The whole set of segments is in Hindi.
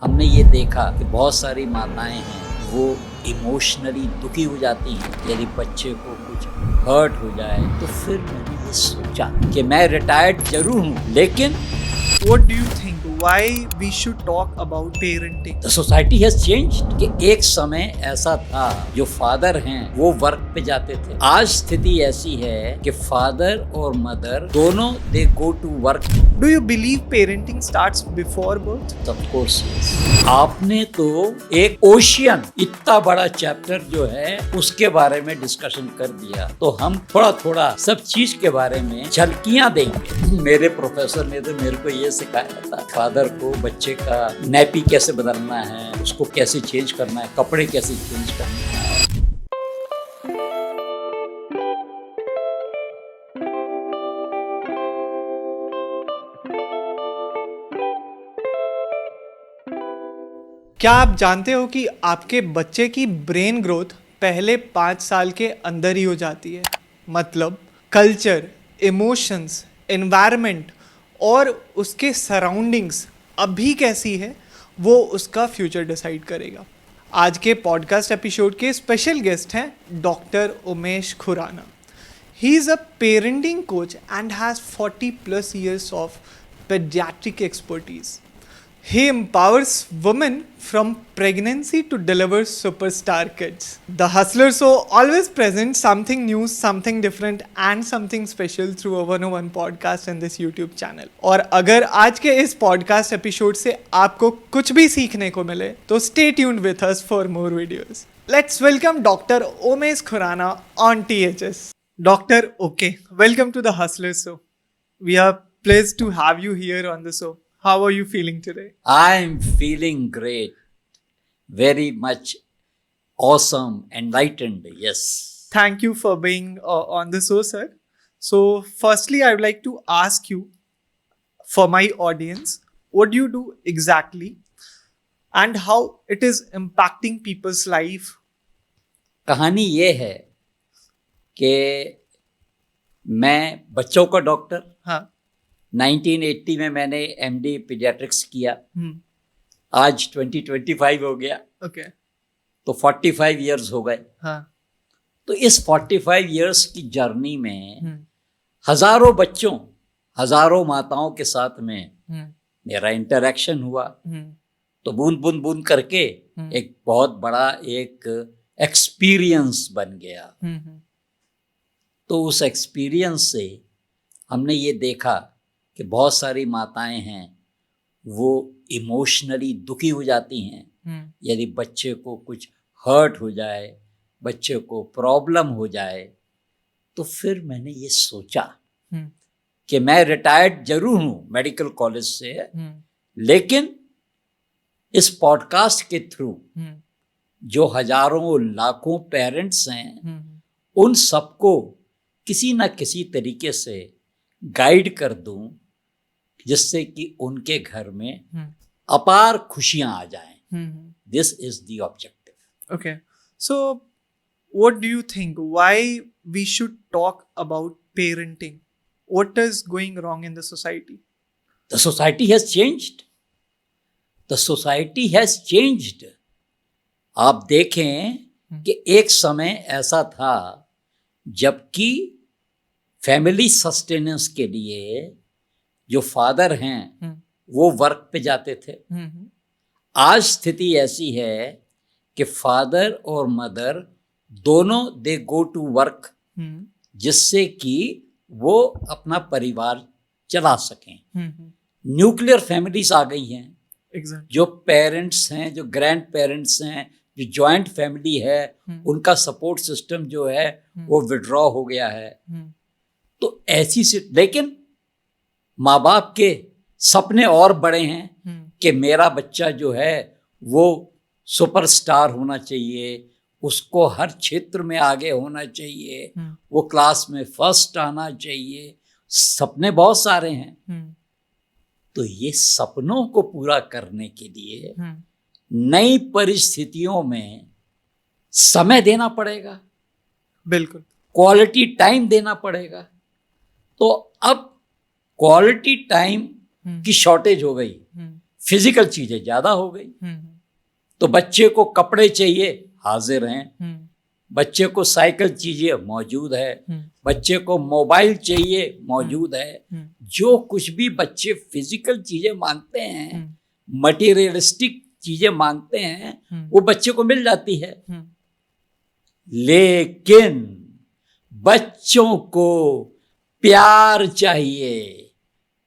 हमने ये देखा कि बहुत सारी माताएं हैं वो इमोशनली दुखी हो जाती हैं। यदि बच्चे को कुछ हर्ट हो जाए तो फिर मैंने ये सोचा कि मैं रिटायर्ड जरूर हूँ, लेकिन What do you think? Why we should talk about parenting? The society has changed. कि एक समय ऐसा था जो फादर हैं वो वर्क पे जाते थे। आज स्थिति ऐसी है कि फादर और मदर दोनों they go to work. Do you believe parenting starts before birth? Of course आपने तो एक ओशियन इतना बड़ा चैप्टर जो है उसके बारे में डिस्कशन कर दिया, तो हम थोड़ा थोड़ा सब चीज के बारे में झलकियां देंगे। मेरे प्रोफेसर ने तो मेरे को ये सिखाया था, फादर को बच्चे का नैपी कैसे बदलना है, उसको कैसे चेंज करना है, कपड़े कैसे चेंज करना है। क्या आप जानते हो कि आपके बच्चे की ब्रेन ग्रोथ पहले 5 साल के अंदर ही हो जाती है? मतलब कल्चर, इमोशंस, एनवायरनमेंट और उसके सराउंडिंग्स अभी कैसी है वो उसका फ्यूचर डिसाइड करेगा। आज के पॉडकास्ट एपिसोड के स्पेशल गेस्ट हैं doctor Umesh Khurana. He is a parenting coach and has 40 plus years of pediatric expertise. He empowers women from pregnancy to deliver superstar kids. The Hustler Show always presents something new, something different and something special through a 101 podcast and this YouTube channel. और अगर आज के इस पॉडकास्ट एपिसोड से आपको कुछ भी सीखने को मिले तो stay tuned with us for more videos. Let's welcome Dr. Umesh Khurana on THS. Dr. Okay, welcome to the Hustler Show. We are pleased to have you here on the show. How are you feeling today? I'm feeling great, very much awesome, enlightened. Yes. Thank you for being on the show, sir. So, firstly, I would like to ask you, for my audience, what do you do exactly and how it is impacting people's life? कहानी ये है कि मैं बच्चों का डॉक्टर, हाँ. 1980 में मैंने एमडी पीडियाट्रिक्स किया। आज 2025 हो गया, Okay. तो 45 इयर्स हो गए। हाँ. तो इस 45 इयर्स की जर्नी में हजारों बच्चों, हजारों माताओं के साथ में मेरा इंटरेक्शन हुआ। तो बूंद बूंद बूंद करके एक बहुत बड़ा एक एक्सपीरियंस बन गया। तो उस एक्सपीरियंस से हमने ये देखा कि बहुत सारी माताएं हैं वो इमोशनली दुखी हो जाती हैं। यदि बच्चे को कुछ हर्ट हो जाए, बच्चे को प्रॉब्लम हो जाए, तो फिर मैंने ये सोचा कि मैं रिटायर्ड जरूर हूँ मेडिकल कॉलेज से, लेकिन इस पॉडकास्ट के थ्रू जो हजारों लाखों पेरेंट्स हैं उन सबको किसी न किसी तरीके से गाइड कर दूं, जिससे कि उनके घर में अपार खुशियां आ जाएं। This is the objective. Okay. So, what do you think? Why we should talk about parenting? What is going wrong in the society? The society has changed. The society has changed. आप देखें कि एक समय ऐसा था जबकि फैमिली सस्टेनेंस के लिए जो फादर हैं वो वर्क पे जाते थे। आज स्थिति ऐसी है कि फादर और मदर दोनों दे गो टू वर्क, जिससे कि वो अपना परिवार चला सकें। न्यूक्लियर फैमिलीज आ गई हैं। Exactly. जो पेरेंट्स हैं, जो ग्रैंड पेरेंट्स हैं, जो जॉइंट फैमिली है, उनका सपोर्ट सिस्टम जो है वो विड्रॉ हो गया है। तो ऐसी से, लेकिन माँ बाप के सपने और बड़े हैं कि मेरा बच्चा जो है वो सुपरस्टार होना चाहिए, उसको हर क्षेत्र में आगे होना चाहिए, वो क्लास में फर्स्ट आना चाहिए। सपने बहुत सारे हैं। तो ये सपनों को पूरा करने के लिए नई परिस्थितियों में समय देना पड़ेगा, बिल्कुल क्वालिटी टाइम देना पड़ेगा। तो अब क्वालिटी टाइम की शॉर्टेज हो गई, फिजिकल चीजें ज्यादा हो गई। तो बच्चे को कपड़े चाहिए, हाजिर हैं। बच्चे को साइकिल चाहिए, मौजूद है। बच्चे को मोबाइल चाहिए, मौजूद है। जो कुछ भी बच्चे फिजिकल चीजें मांगते हैं, मटेरियलिस्टिक चीजें मांगते हैं, वो बच्चे को मिल जाती है। लेकिन बच्चों को प्यार चाहिए,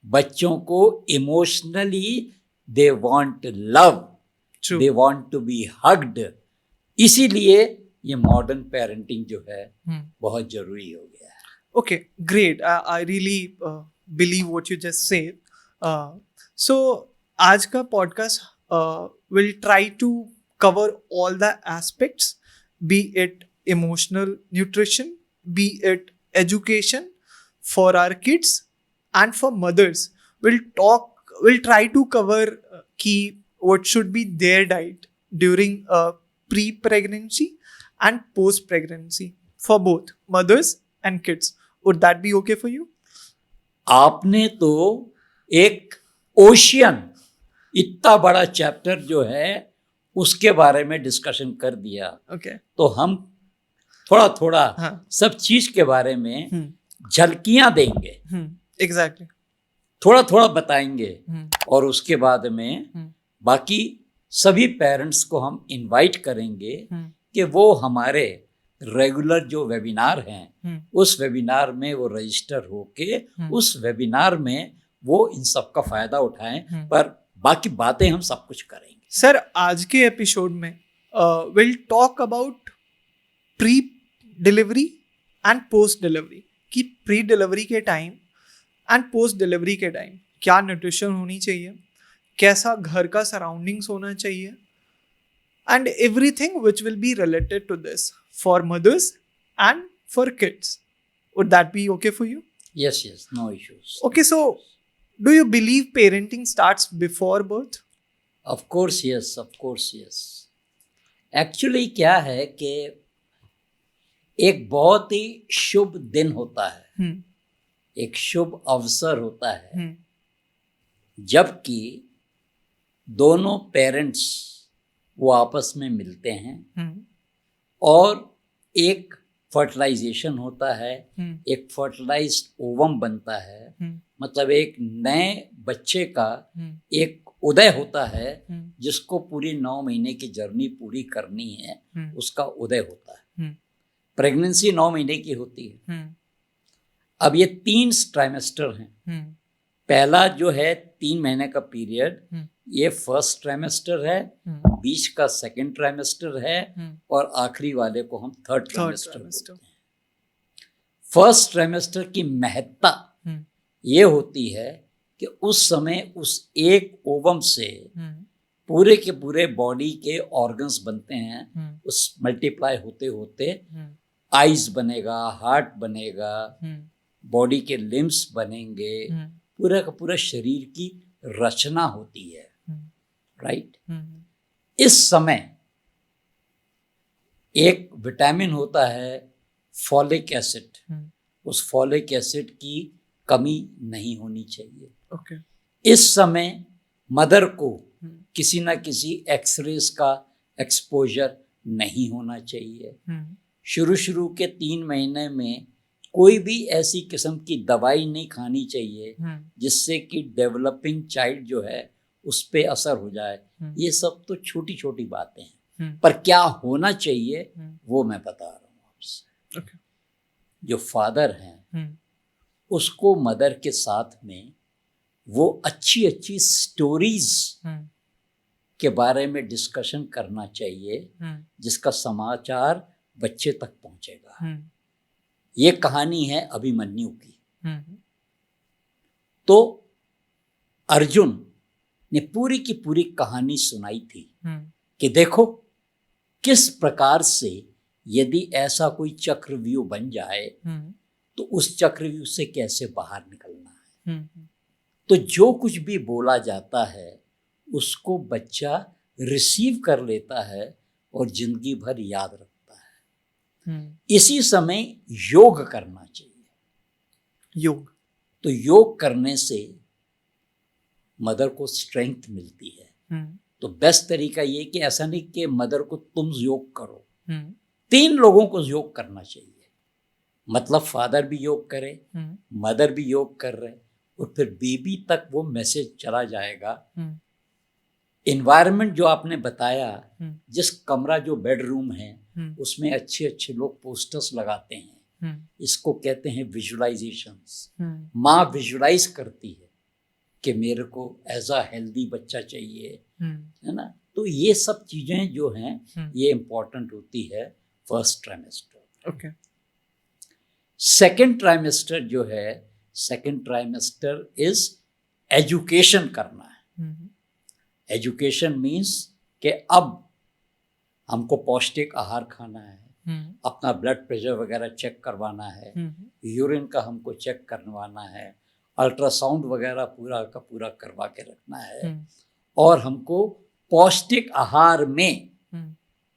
बच्चों को emotionally they want love, they want to be hugged. इसीलिए ये मॉडर्न पेरेंटिंग जो है बहुत जरूरी हो गया है। Okay, great. I really believe what you just said. So आज का podcast will try to cover all the aspects, be it emotional nutrition, be it education for our kids and for mothers. We'll try to cover what should be their diet during pre-pregnancy and post-pregnancy for both mothers and kids. Would that be okay for you? आपने तो एक ओशियन, इतना बड़ा चैप्टर जो है उसके बारे में डिस्कशन कर दिया। Okay. तो हम थोड़ा थोड़ा हाँ. सब चीज के बारे में झलकियां देंगे। Exactly. थोड़ा थोड़ा बताएंगे और उसके बाद में बाकी सभी पेरेंट्स को हम इनवाइट करेंगे कि वो हमारे रेगुलर जो वेबिनार हैं उस वेबिनार में वो रजिस्टर होके उस वेबिनार में वो इन सब का फायदा उठाएं। पर बाकी बातें हम सब कुछ करेंगे। सर आज के एपिसोड में will talk about pre delivery and post delivery, कि प्री डिलीवरी के टाइम एंड पोस्ट डिलीवरी के टाइम क्या न्यूट्रिशन होनी चाहिए, कैसा घर का सराउंडिंग्स होना चाहिए, and everything which will be related to this for mothers and for kids. Would that be okay for you? Yes, no issues. Okay, so do you believe parenting starts before birth? Of course yes. Actually क्या है कि एक बहुत ही शुभ दिन होता है, एक शुभ अवसर होता है जबकि दोनों पेरेंट्स वो आपस में मिलते हैं और एक फर्टिलाइजेशन होता है, एक फर्टिलाइज्ड ओवम बनता है। मतलब एक नए बच्चे का एक उदय होता है जिसको पूरी 9 महीने की जर्नी पूरी करनी है, उसका उदय होता है। प्रेगनेंसी 9 महीने की होती है। अब ये 3 ट्राइमेस्टर हैं। पहला जो है 3 महीने का पीरियड, ये फर्स्ट ट्राइमेस्टर है, बीच का सेकंड ट्राइमेस्टर है और आखिरी वाले को हम थर्ड ट्राइमेस्टर बोलते हैं। फर्स्ट ट्राइमेस्टर की महत्ता ये होती है कि उस समय उस एक ओवम से पूरे के पूरे बॉडी के ऑर्गन्स बनते हैं। उस मल्टीप्लाई होते होते आईज बनेगा, हार्ट बनेगा, बॉडी के लिम्स बनेंगे, पूरा का पूरा शरीर की रचना होती है। राइट? इस समय एक विटामिन होता है फॉलिक एसिड, उस फॉलिक एसिड की कमी नहीं होनी चाहिए। Okay. इस समय मदर को किसी ना किसी एक्सरेज का एक्सपोजर नहीं होना चाहिए। शुरू के 3 महीने में कोई भी ऐसी किस्म की दवाई नहीं खानी चाहिए जिससे कि डेवलपिंग चाइल्ड जो है उस पे असर हो जाए। ये सब तो छोटी छोटी बातें हैं, पर क्या होना चाहिए वो मैं बता रहा हूँ आपसे। Okay. जो फादर हैं उसको मदर के साथ में वो अच्छी अच्छी स्टोरीज के बारे में डिस्कशन करना चाहिए जिसका समाचार बच्चे तक पहुंचेगा। ये कहानी है अभिमन्यु की। तो अर्जुन ने पूरी की पूरी कहानी सुनाई थी कि देखो किस प्रकार से यदि ऐसा कोई चक्रव्यूह बन जाए तो उस चक्रव्यूह से कैसे बाहर निकलना है। तो जो कुछ भी बोला जाता है उसको बच्चा रिसीव कर लेता है और जिंदगी भर याद रखता है। इसी समय योग करना चाहिए। योग तो योग करने से मदर को स्ट्रेंथ मिलती है। तो बेस्ट तरीका ये कि ऐसा नहीं कि मदर को तुम योग करो, 3 लोगों को योग करना चाहिए। मतलब फादर भी योग करे, मदर भी योग कर रहे, और फिर बेबी तक वो मैसेज चला जाएगा। एनवायरनमेंट जो आपने बताया, जिस कमरा जो बेडरूम है उसमें अच्छे अच्छे लोग पोस्टर्स लगाते हैं, इसको कहते हैं विजुअलाइजेशंस। माँ विजुअलाइज करती है कि मेरे को एज अ हेल्दी बच्चा चाहिए, है ना। तो ये सब चीजें जो हैं ये इम्पोर्टेंट होती है first trimester. Okay. Second trimester जो है, सेकेंड ट्राइमेस्टर इज एजुकेशन करना है। एजुकेशन मीन्स कि अब हमको पौष्टिक आहार खाना है, अपना ब्लड प्रेशर वगैरह चेक करवाना है, यूरिन का हमको चेक करवाना है, अल्ट्रासाउंड वगैरह पूरा का पूरा करवा के रखना है, और हमको पौष्टिक आहार में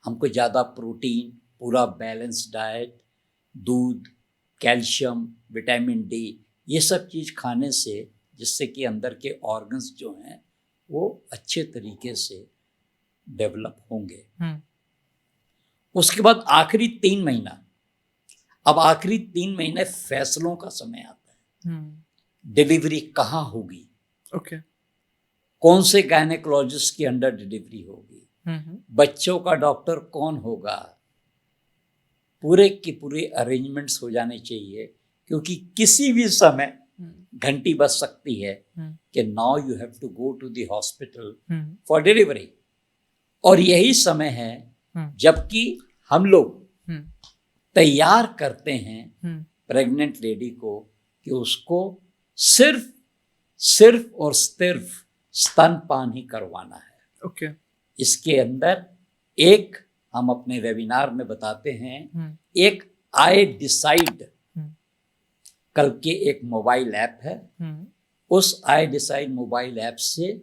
हमको ज़्यादा प्रोटीन, पूरा बैलेंस डाइट, दूध, कैल्शियम, विटामिन डी, ये सब चीज़ खाने से जिससे कि अंदर के ऑर्गन्स जो हैं वो अच्छे तरीके से डेवलप होंगे। उसके बाद आखिरी 3 महीना, अब आखिरी 3 महीने फैसलों का समय आता है। डिलीवरी कहाँ होगी, ओके, कौन से गायनेकोलॉजिस्ट के अंडर डिलीवरी होगी, बच्चों का डॉक्टर कौन होगा, पूरे के पूरे अरेंजमेंट्स हो जाने चाहिए, क्योंकि किसी भी समय घंटी बज सकती है कि now you have to go to the hospital for delivery. और यही समय है जबकि हम लोग तैयार करते हैं प्रेग्नेंट लेडी को कि उसको सिर्फ और सिर्फ स्तनपान ही करवाना है। ओके। इसके अंदर एक हम अपने वेबिनार में बताते हैं, एक आई डिसाइड कल के एक मोबाइल ऐप है। उस आई डिसाइड मोबाइल ऐप से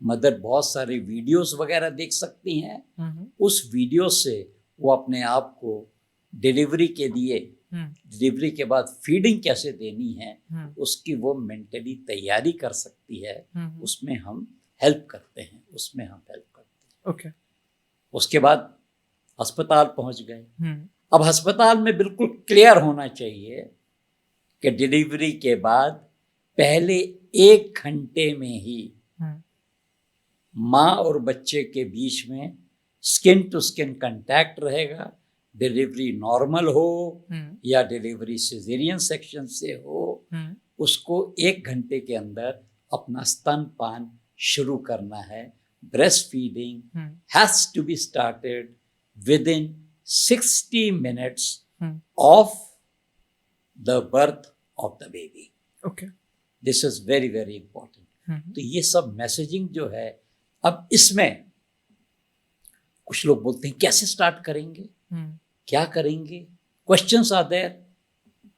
मदर बहुत सारे वीडियोस वगैरह देख सकती हैं। उस वीडियो से वो अपने आप को डिलीवरी के लिए, डिलीवरी के बाद फीडिंग कैसे देनी है उसकी वो मेंटली तैयारी कर सकती है। उसमें हम हेल्प करते हैं, ओके। उसके बाद अस्पताल पहुंच गए। अब अस्पताल में बिल्कुल क्लियर होना चाहिए कि डिलीवरी के बाद पहले 1 घंटे में ही माँ और बच्चे के बीच में स्किन टू स्किन कांटेक्ट रहेगा। डिलीवरी नॉर्मल हो या डिलीवरी सिजेरियन सेक्शन से हो, उसको 1 घंटे के अंदर अपना स्तनपान शुरू करना है। Breast feeding has to be started within 60 minutes of the birth of the baby. Okay. This is very very important. तो ये सब मैसेजिंग जो है, अब इसमें कुछ लोग बोलते हैं कैसे स्टार्ट करेंगे, क्या करेंगे, questions are there,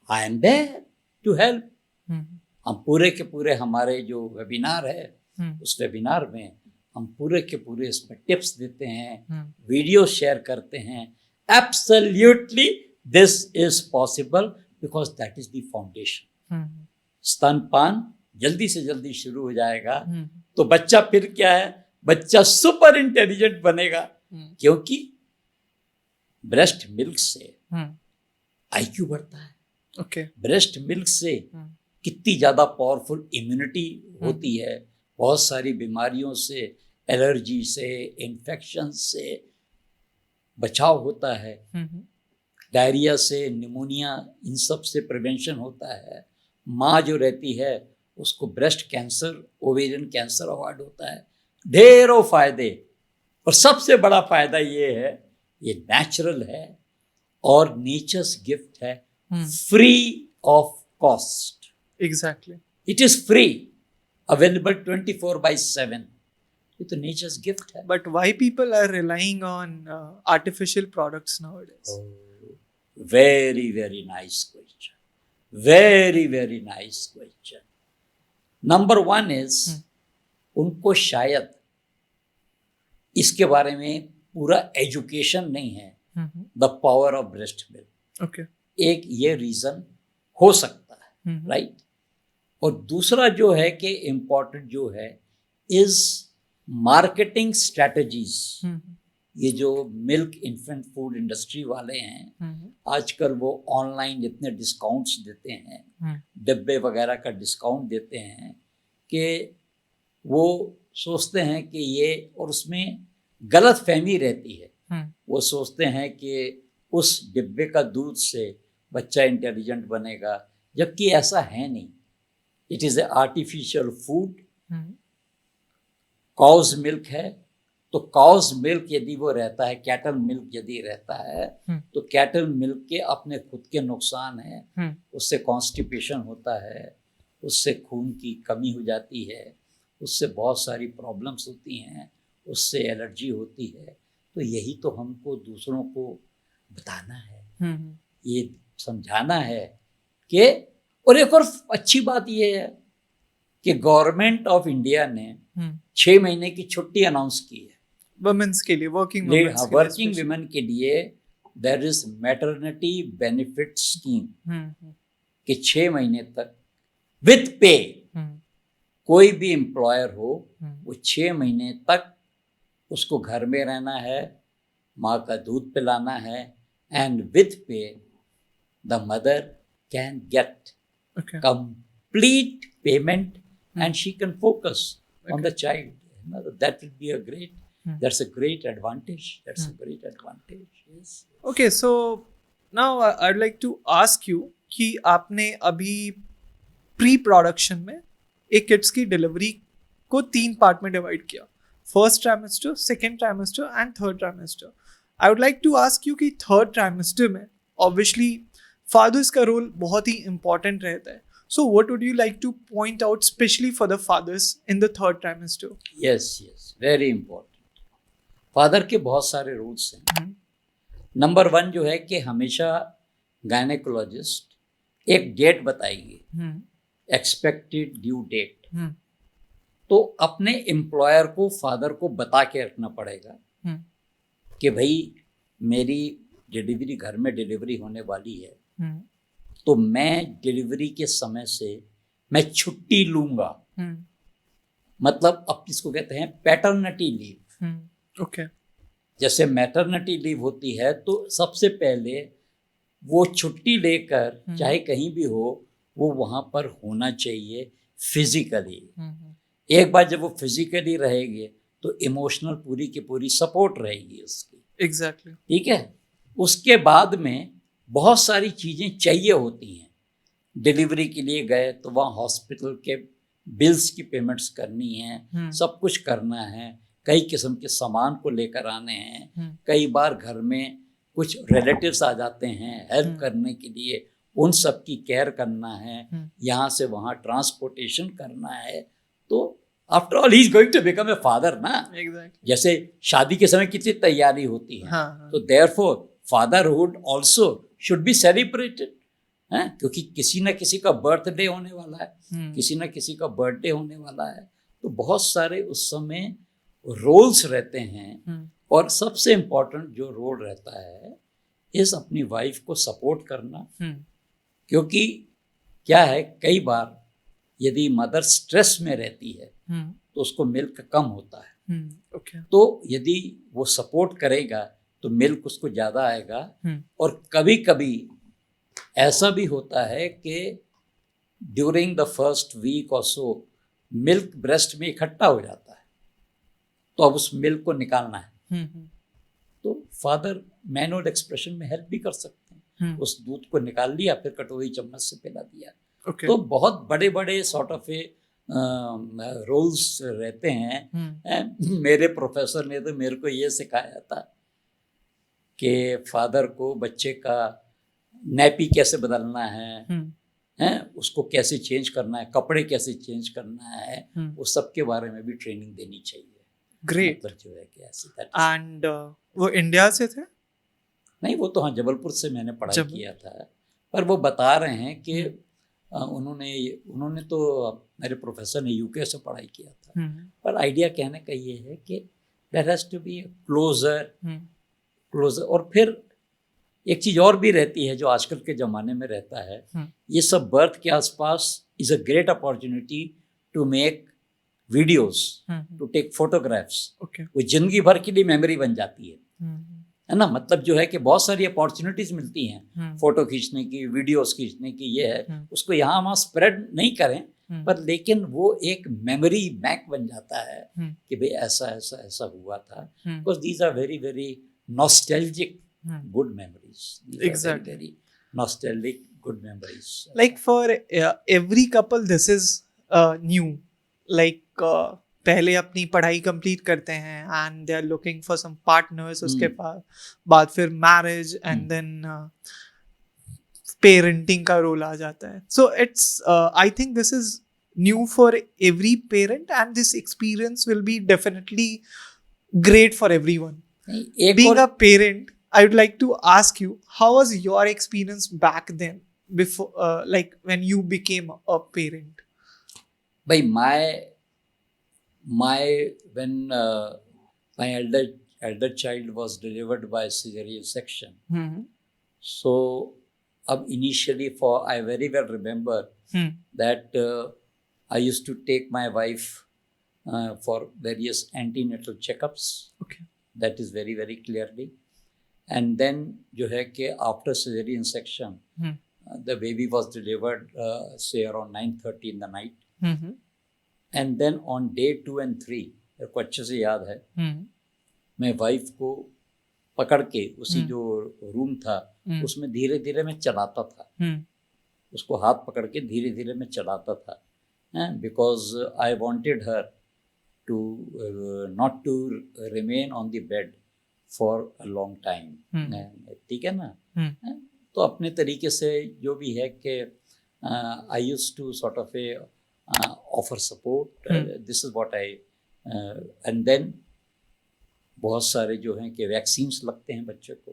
I am there to help. हम पूरे के पूरे हमारे जो वेबिनार है उस वेबिनार में हम पूरे के पूरे इसमें टिप्स देते हैं, वीडियो शेयर करते हैं। Absolutely this is possible because that is the foundation. स्तनपान जल्दी से जल्दी शुरू हो जाएगा तो बच्चा फिर क्या है, बच्चा सुपर इंटेलिजेंट बनेगा, क्योंकि ब्रेस्ट मिल्क से आईक्यू बढ़ता है। ओके। ब्रेस्ट मिल्क से कितनी ज्यादा पावरफुल इम्यूनिटी होती है, बहुत सारी बीमारियों से, एलर्जी से, इन्फेक्शन से बचाव होता है, डायरिया से, निमोनिया, इन सब से प्रिवेंशन होता है। माँ जो रहती है उसको breast cancer, ovarian cancer avoid होता है। ढेरों फायदे, और सबसे बड़ा फायदा ये है, ये नेचुरल है और नेचर्स गिफ्ट है, free of cost. Exactly, it is free, available 24/7। ये तो नेचर्स गिफ्ट है। But why people are relying on artificial products nowadays? Very very nice question, very very nice question. Number 1 is उनको शायद इसके बारे में पूरा एजुकेशन नहीं है, the power of breast milk. Okay. एक ये रीजन हो सकता है, राइट। और दूसरा जो है कि इम्पोर्टेंट जो है इज मार्केटिंग स्ट्रेटजीज। ये जो मिल्क इन्फेंट फूड इंडस्ट्री वाले हैं, आजकल वो ऑनलाइन इतने डिस्काउंट्स देते हैं, डब्बे वगैरह का डिस्काउंट देते हैं कि वो सोचते हैं कि ये, और उसमें गलत फहमी रहती है। वो सोचते हैं कि उस डिब्बे का दूध से बच्चा इंटेलिजेंट बनेगा, जबकि ऐसा है नहीं। It is a artificial food. Cow's milk है, तो काउज मिल्क यदि वो रहता है, कैटल मिल्क यदि रहता है, तो कैटल मिल्क के अपने खुद के नुकसान हैं। उससे कॉन्स्टिपेशन होता है, उससे खून की कमी हो जाती है, उससे बहुत सारी प्रॉब्लम्स होती हैं, उससे एलर्जी होती है। तो यही तो हमको दूसरों को बताना है, ये समझाना है कि, और एक और अच्छी बात ये है कि गवर्नमेंट ऑफ इंडिया ने 6 महीने की छुट्टी अनाउंस की है वुमेन्स के लिए, वर्किंग वुमेन के लिए। There is maternity benefit scheme कि 6 महीने तक विथ पे कोई भी एम्प्लॉयर हो, वो 6 महीने तक उसको घर में रहना है, माँ का दूध पिलाना है, एंड विथ पे the mother can get complete payment and she can focus on the child. That will be a great, that's a great advantage. That's a great advantage. Yes. Okay, so now I'd like to ask you कि आपने अभी प्री प्रोडक्शन में एक किड्स की डिलीवरी को 3 पार्ट में डिवाइड किया, first trimester, second trimester and third trimester. I would like to ask you कि थर्ड ट्राइमेस्टर में ऑब्वियसली फादर्स का रोल बहुत ही इंपॉर्टेंट रहता है। So what would you like to point out especially for the fathers in the third trimester? Yes, very important. Father के बहुत सारे रूल्स हैं। नंबर 1 जो है कि हमेशा गायनेकोलॉजिस्ट एक डेट बताएगी, एक्सपेक्टेड ड्यू डेट। तो अपने एम्प्लॉयर को, फादर को बता के रखना पड़ेगा कि भाई मेरी डिलीवरी, घर में डिलीवरी होने वाली है, तो मैं डिलीवरी के समय से मैं छुट्टी लूंगा। मतलब अब इसको कहते हैं पैटर्निटी लीव। ओके। जैसे मैटरनिटी लीव होती है, तो सबसे पहले वो छुट्टी लेकर चाहे कहीं भी हो, वो वहाँ पर होना चाहिए फिजिकली। एक बार जब वो फिजिकली रहेगी तो इमोशनल पूरी की पूरी सपोर्ट रहेगी उसकी। एग्जैक्टली। ठीक है। उसके बाद में बहुत सारी चीज़ें चाहिए होती हैं। डिलीवरी के लिए गए तो वहाँ हॉस्पिटल के बिल्स की पेमेंट्स करनी है, सब कुछ करना है, कई किस्म के सामान को लेकर आने हैं। कई बार घर में कुछ रिलेटिव्स आ जाते हैं हेल्प करने के लिए, उन सब की केयर करना है, यहाँ से वहाँ ट्रांसपोर्टेशन करना है। तो after all he is going to become a father ना। Exactly. जैसे शादी के समय कितनी तैयारी होती है, तो therefore fatherhood also should be celebrated, है, क्योंकि किसी न किसी का बर्थडे होने वाला है, किसी न किसी का बर्थडे होने वाला है। तो बहुत सारे उस समय रोल्स रहते हैं, और सबसे इम्पोर्टेंट जो रोल रहता है इस अपनी वाइफ को सपोर्ट करना। क्योंकि क्या है, कई बार यदि मदर स्ट्रेस में रहती है तो उसको मिल्क कम होता है। तो यदि वो सपोर्ट करेगा तो मिल्क उसको ज़्यादा आएगा। और कभी कभी ऐसा भी होता है कि ड्यूरिंग द फर्स्ट वीक और सो मिल्क ब्रेस्ट में इकट्ठा हो जाता है, तो अब उस मिल्क को निकालना है। तो फादर मैनुअल एक्सप्रेशन में हेल्प भी कर सकते हैं। उस दूध को निकाल लिया, फिर कटोरी चम्मच से पिला दिया। तो बहुत बड़े बड़े सॉर्ट ऑफ ए रोल्स रहते हैं। मेरे प्रोफेसर ने तो मेरे को ये सिखाया था कि फादर को बच्चे का नैपी कैसे बदलना है, उसको कैसे चेंज करना है, कपड़े कैसे चेंज करना है, वो सब के बारे में भी ट्रेनिंग देनी चाहिए। ग्रेट। मतलब जो है कि ऐसे। एंड वो इंडिया से थे? नहीं, वो तो हाँ जबलपुर से मैंने पढ़ाई किया था। पर वो बता रहे हैं कि उन्होंने तो, मेरे प्रोफेसर ने यूके से पढ़ाई किया था। पर आइडिया कहने का ये है कि there has to be closer. और फिर एक चीज़ और भी रहती है जो आजकल के ज़माने में रहता है, ये सब बर्थ के आसपास is a great opportunity to make videos, to take photographs, okay वो जिंदगी भर के लिए मेमोरी बन जाती है ना। मतलब जो है कि बहुत सारी अपॉर्चुनिटीज मिलती हैं फोटो खींचने की, वीडियोस खींचने की, ये है उसको यहाँ वहाँ स्प्रेड नहीं करें, पर लेकिन वो एक मेमोरी बैंक बन जाता है कि भाई ऐसा ऐसा ऐसा हुआ था, because these are very very nostalgic good memories, Exactly. Very nostalgic good memories. like for every couple this is new, like पहले अपनी पढ़ाई कंप्लीट करते हैं and they are looking for some partners, उसके बाद फिर मैरिज एंड देन पेरेंटिंग का रोल आ जाता है. So it's I think this is new for every parent and this experience will be definitely great for everyone. एक Being और a parent, I would like to ask you, how was your experience back then, before, like when you became a parent? भाई my when my elder child was delivered by cesarean section, so initially I very well remember that I used to take my wife for various antenatal checkups. Okay. That is very very clearly. And then जो है कि after cesarean section, the baby was delivered say around 9:30 in the night. And then on day 2 and 3, मेरे को अच्छे से याद है, मैं वाइफ को पकड़ के उसी जो रूम था उसमें धीरे धीरे मैं चलाता था, उसको हाथ पकड़ के धीरे धीरे मैं चलाता था, because I wanted her to not to remain on the bed for a long time. ठीक है ना. तो अपने तरीके से जो भी है कि I used to sort of a offer support, this is what I. And then बहुत सारे जो हैं कि वैक्सीन्स लगते हैं बच्चे को,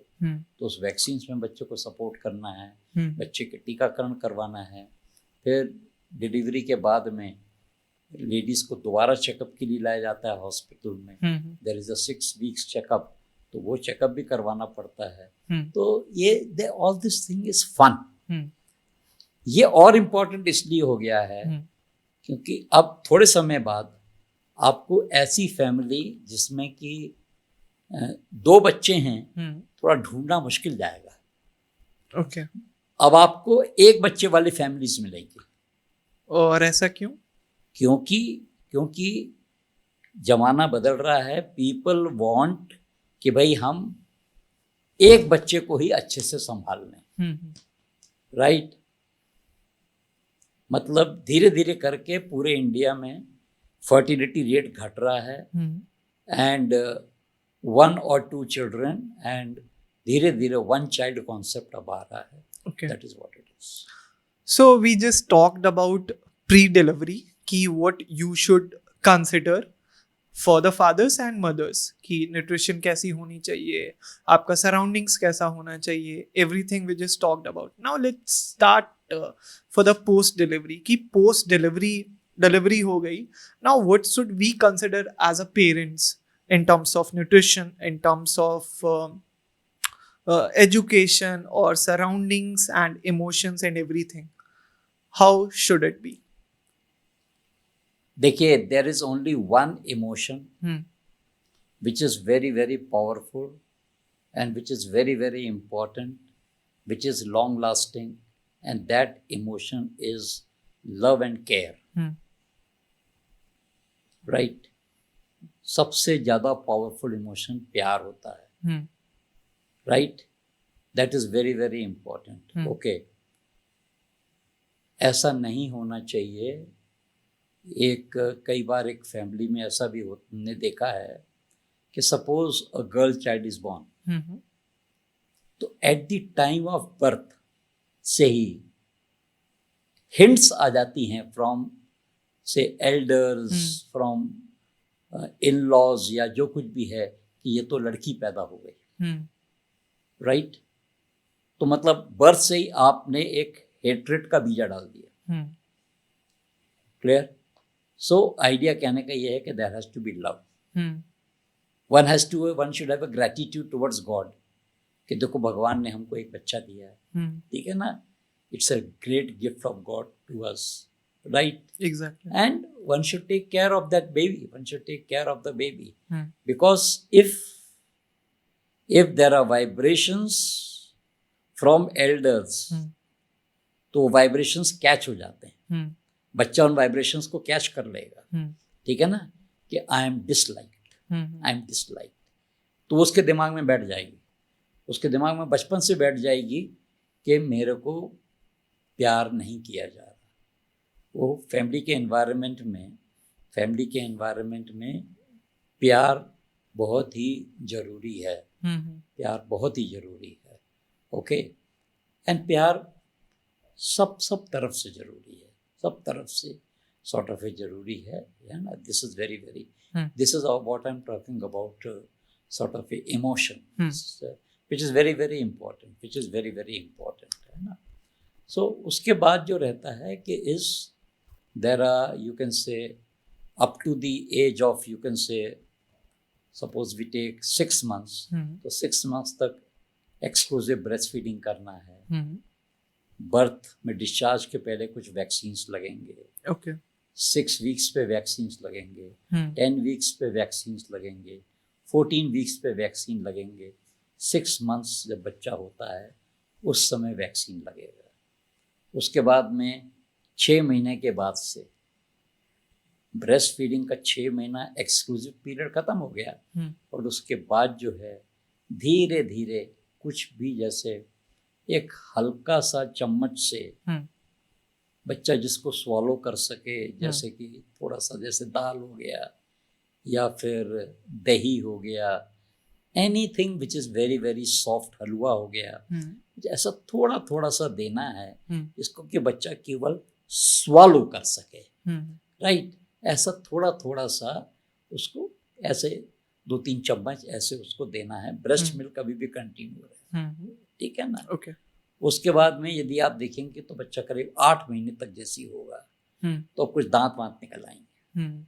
तो उस वैक्सीन्स में बच्चे को सपोर्ट करना है, बच्चे के टीकाकरण करवाना है. फिर डिलीवरी के बाद में लेडीज़ को दोबारा चेकअप के लिए लाया जाता है हॉस्पिटल में. There is a 6 weeks checkup, तो वो चेकअप भी करवाना पड़ता है. तो ये all this thing is fun. ये और इम्पोर्टेंट इसलिए हो गया है क्योंकि अब थोड़े समय बाद आपको ऐसी फैमिली जिसमें कि 2 बच्चे हैं थोड़ा ढूंढना मुश्किल जाएगा. ओके. अब आपको 1 बच्चे वाली फैमिलीज मिलेंगी. और ऐसा क्यों? क्योंकि जमाना बदल रहा है. पीपल वांट कि भाई हम 1 बच्चे को ही अच्छे से संभाल लें. राइट. मतलब धीरे धीरे करके पूरे इंडिया में फर्टिलिटी रेट घट रहा है एंड 1 or 2 children, एंड धीरे धीरे 1 child कॉन्सेप्ट अब आ रहा है. That is what it is. So we just talked about pre-delivery कि what you should consider for the fathers and mothers, कि nutrition कैसी होनी चाहिए, आपका surroundings कैसा होना चाहिए, everything we just talked about. Now let's start for the post-delivery, कि post-delivery हो गई. Now what should we consider as a parents in terms of nutrition, in terms of education or surroundings and emotions and everything? How should it be? देखिए, there is only one emotion which is very very powerful and which is very very important, which is long lasting, and that emotion is love and care. Right. सबसे ज़्यादा पावरफुल इमोशन प्यार होता है. Right. That is very very important. Okay. ऐसा नहीं होना चाहिए. कई बार एक फैमिली में ऐसा भी हमने देखा है कि suppose a girl child is born, तो at the time of birth से ही हिंट्स आ जाती हैं फ्रॉम से एल्डर्स, फ्रॉम इन लॉज या जो कुछ भी है कि ये तो लड़की पैदा हो गई. राइट. तो मतलब बर्थ से ही आपने एक हेट्रेड का बीजा डाल दिया. क्लियर. सो आइडिया कहने का ये है कि there has to be love. One should have a gratitude towards God कि देखो भगवान ने हमको एक बच्चा दिया है. ठीक है ना. It's a great gift of God to us. right? Exactly. And one should take care of that baby. One should take care of the baby. Hmm. Because if there are vibrations from elders, तो वाइब्रेशंस कैच हो जाते हैं. बच्चा उन वाइब्रेशंस को कैच कर लेगा. ठीक है ना, कि आई एम डिसलाइक्ड, तो उसके दिमाग में बैठ जाएगी. उसके दिमाग में बचपन से बैठ जाएगी कि मेरे को प्यार नहीं किया जा रहा. वो फैमिली के एनवायरनमेंट में प्यार बहुत ही जरूरी है. प्यार बहुत ही जरूरी है. ओके. एंड प्यार सब तरफ से जरूरी है. सब तरफ से sort of जरूरी है ना. This is very this is what I am talking about sort of emotion, which is very important, है ना. So उसके बाद जो रहता है कि there are, you can say, up to the age of, you can say, suppose we take 6 months, तो 6 months तक एक्सक्लूसिव ब्रेस्ट फीडिंग करना है. बर्थ में डिस्चार्ज के पहले कुछ वैक्सीन्स लगेंगे. ओके. 6 वीक्स पे वैक्सीन्स लगेंगे. 10 वीक्स पे वैक्सीन्स लगेंगे. 14 वीक्स पे वैक्सीन लगेंगे. 6 मंथ्स जब बच्चा होता है उस समय वैक्सीन लगेगा. उसके बाद में 6 महीने के बाद से ब्रेस्ट फीडिंग का 6 महीना एक्सक्लूसिव पीरियड खत्म हो गया. और उसके बाद जो है धीरे धीरे कुछ भी, जैसे एक हल्का सा चम्मच से बच्चा जिसको स्वॉलो कर सके, जैसे कि थोड़ा सा जैसे दाल हो गया या फिर दही हो गया, anything which is very soft, हलवा हो गया, ऐसा थोड़ा सा देना है इसको कि बच्चा केवल स्वॉलो कर सके. राइट. ऐसा थोड़ा सा उसको ऐसे 2-3 चम्मच ऐसे उसको देना है. ब्रेस्ट मिल्क कभी भी कंटिन्यू रहे. ठीक है ना. ओके. उसके बाद में यदि आप देखेंगे तो बच्चा करीब 8 महीने तक जैसी होगा तो कुछ दांत वांत निकल आएंगे.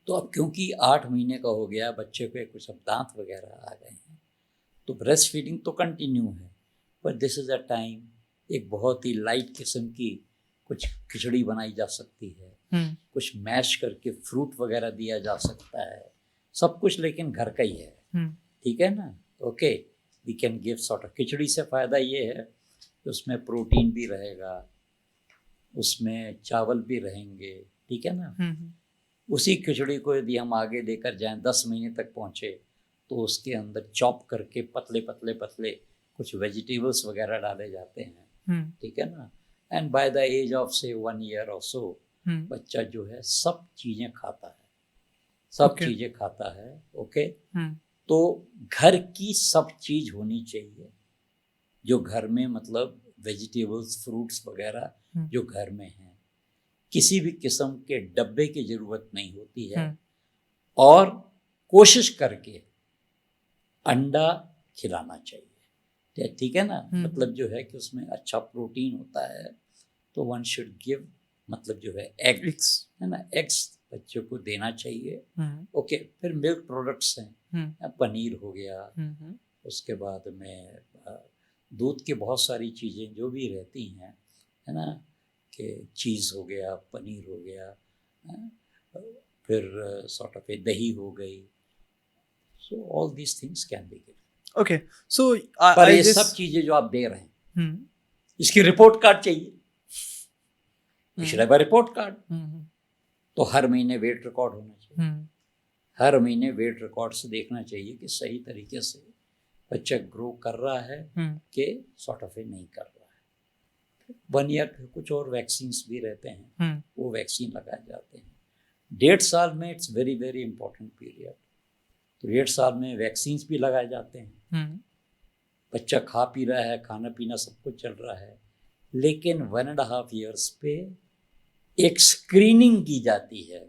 तो अब क्योंकि 8 महीने का हो गया बच्चे को कुछ अब दांत वगैरह आ गए हैं, तो ब्रेस्ट फीडिंग तो कंटिन्यू है, पर दिस इज़ अ टाइम एक बहुत ही लाइट किस्म की कुछ खिचड़ी बनाई जा सकती है. कुछ मैश करके फ्रूट वगैरह दिया जा सकता है. सब कुछ लेकिन घर का ही है. ठीक है ना. Okay. We can give sort of. खिचड़ी से फ़ायदा ये है कि उसमें प्रोटीन भी रहेगा, उसमें चावल भी रहेंगे. ठीक है ना. उसी खिचड़ी को यदि हम आगे लेकर जाएं 10 महीने तक पहुँचे तो उसके अंदर चॉप करके पतले कुछ वेजिटेबल्स वगैरह डाले जाते हैं. ठीक है ना. And by the age of से 1 ईयर और सो बच्चा जो है सब चीज़ें खाता है. चीज़ें खाता है. ओके. तो घर की सब चीज़ होनी चाहिए जो घर में, मतलब वेजिटेबल्स, फ्रूट्स वगैरह जो घर में हैं. किसी भी किस्म के डब्बे की ज़रूरत नहीं होती है. और कोशिश करके अंडा खिलाना चाहिए. ठीक है ना. मतलब जो है कि उसमें अच्छा प्रोटीन होता है. तो वन शुड गिव, मतलब जो है एग्स, है ना. एग्स बच्चों को देना चाहिए. ओके. फिर मिल्क प्रोडक्ट्स हैं, पनीर हो गया. उसके बाद में दूध की बहुत सारी चीज़ें जो भी रहती हैं, है ना, कि चीज़ हो गया, पनीर हो गया, फिर सॉर्ट ऑफ दही हो गई. So all these things can be given. Okay. So पर ये सब चीज़ें जो आप दे रहे हैं इसकी रिपोर्ट कार्ड चाहिए. पिछले बार रिपोर्ट कार्ड. तो हर महीने वेट रिकॉर्ड होना चाहिए. हर महीने वेट रिकॉर्ड से देखना चाहिए कि सही तरीके से बच्चा ग्रो कर रहा है कि सॉर्ट ऑफ नहीं कर रहा है. 1 ईयर फिर कुछ और वैक्सीन्स भी रहते हैं, वो वैक्सीन लगाए जाते हैं. 1.5 साल में इट्स वेरी इंपॉर्टेंट पीरियड. तो 1.5 साल में वैक्सीन्स भी लगाए जाते हैं. बच्चा खा पी रहा है, खाना पीना सब कुछ चल रहा है, लेकिन 1.5 ईयर्स पे एक स्क्रीनिंग की जाती है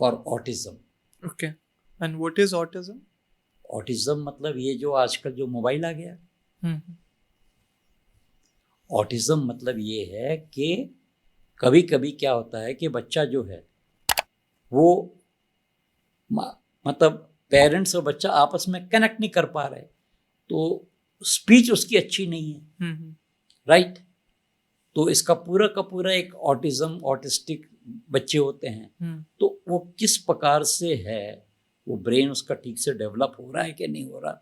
for autism. Okay. And what is autism? Autism मतलब ये जो आजकल जो मोबाइल आ गया. ऑटिज्म मतलब ये है कि कभी कभी क्या होता है कि बच्चा जो है वो मतलब पेरेंट्स और बच्चा आपस में कनेक्ट नहीं कर पा रहे, तो स्पीच उसकी अच्छी नहीं है. राइट. तो इसका पूरा का पूरा एक ऑटिस्टिक बच्चे होते हैं, तो वो किस प्रकार से है, वो ब्रेन उसका ठीक से डेवलप हो रहा है कि नहीं हो रहा,